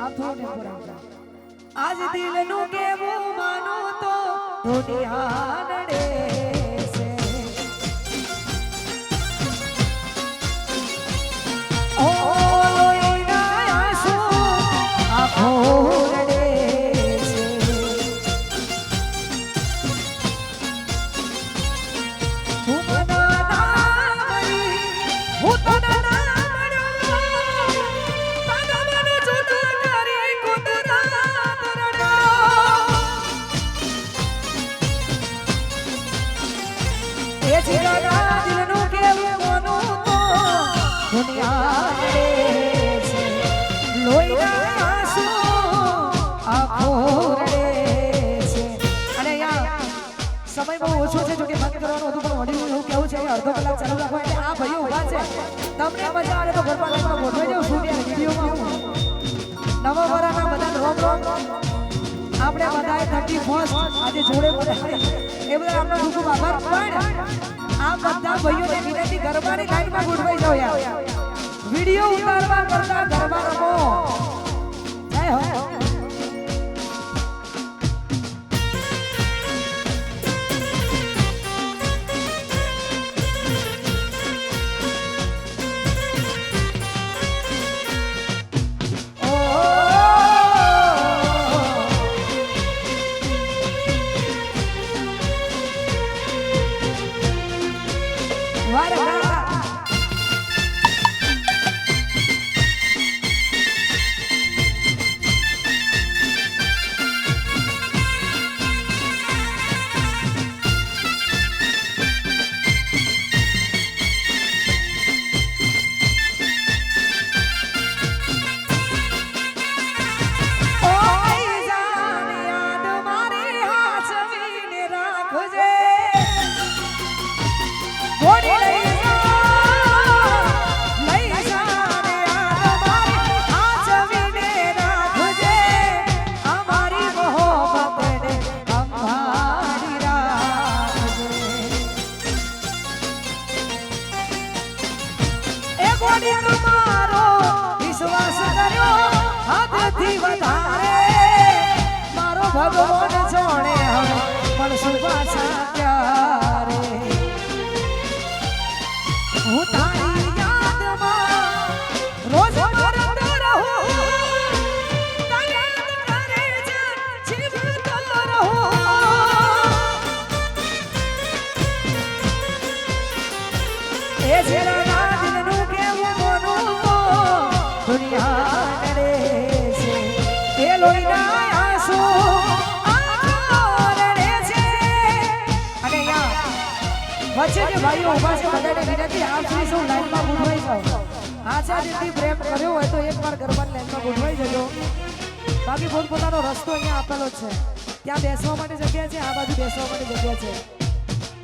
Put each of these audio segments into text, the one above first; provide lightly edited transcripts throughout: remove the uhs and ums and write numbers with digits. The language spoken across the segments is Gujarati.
આપ થોડો ટેમ્પો રાખજો આજ દિલનું કેવું માનું તો દુનિયા નડે છે ઓ લોહીના આંસુ આંખો રડે છે હું મના ના મળી હું તને ના મળ્યો તને મને જુદા કરી કુદરત રડ્યો એ જીગાના દિલનું કેવું મોનું તો દુનિયા નડે છે લોહીના આંસુ આંખો રડે છે અને યાર સમય બહુ ઓછો છે જો કે બંધ કરવાનું હતું પણ વડીલ એવું કેવું છે કે અડધો કલાક ચાલુ રાખો એટલે આ ભાઈઓ ઊભા છે તમને મજા આવે તો ગરબા લાઈનમાં ગોઠવાઈ જાવ શું વિડીયોમાં નવા વરાના બધા રોમ રોમ આપણે બધાએ 31 આજે જોડે બધા એ બધા આપણો ખૂબ ખૂબ આભાર પણ આ બધા ભાઈઓને વિનંતી ગરબાની લાઈનમાં ગોઠવાઈ જાવ યાર વિડીયો ઉતારવા કરતા ગરબા રમો જય હો તમારો વિશ્વાસ કર્યો હદથી વધારે મારો ભગવાન જોણે હવે પણ શું પાછા ક્યારે હું તારી યાદમાં રોજ મરતો રહું તને કરે છે જીવતો રહું એ જેના દિલનું કેવું મોનું તો દુનિયા નડે છે એ લોહીના આંસુ આંખો રડે છે અને યાર વચ્ચે જે ભાઈઓ ઊભા છે બધાને વિનંતી આપ શ્રી સૌ લાઈનમાં ગોઠવાઈ જાઓ આશા દીદી પ્રેમ કર્યો હોય તો એકવાર ગરબાની લાઈનમાં ગોઠવાઈ જજો બાકી પોતપોતાનો રસ્તો અહીંયા આપેલો જ છે ત્યાં બેસવા માટે જગ્યા છે આ બાજુ બેસવા માટે જગ્યા છે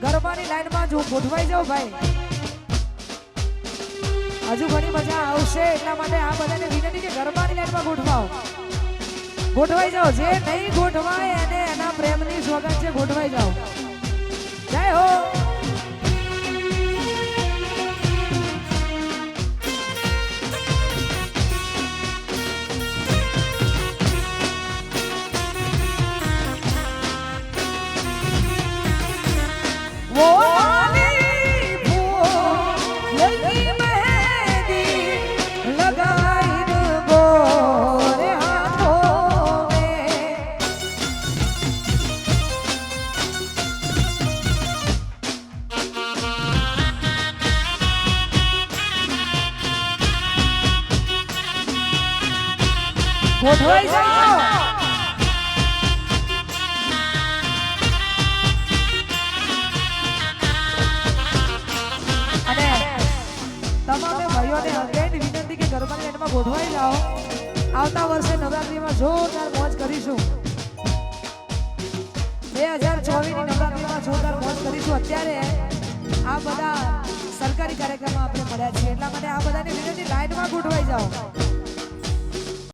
ગરબાની લાઈનમાં જો ગોઠવાઈ જાઓ ભાઈ હજુ ઘણી મજા આવશે એટલા માટે આ બધાને વિનંતી કે ગરબાની લાઈનમાં ગોઠવાઈ જાઓ જે નહીં ગોઠવાય એને એના પ્રેમની સ્વાગત છે ગોઠવાઈ જાઓ જય હો ગોઠવાઈ જાઓ અને તમામે ભાઈઓને અગેન વિનંતી કે ગરબાની લાઈનમાં ગોઠવાઈ જાઓ આવતા વર્ષે નવરાત્રીમાં જોરદાર મોજ કરીશું 2024 ની નવરાત્રીમાં જોરદાર મોજ કરીશું અત્યારે આ બધા સરકારી કાર્યક્રમમાં આપણે મળ્યા છીએ એટલા માટે આ બધાની વિનંતી લાઈનમાં ગોઠવાઈ જાઓ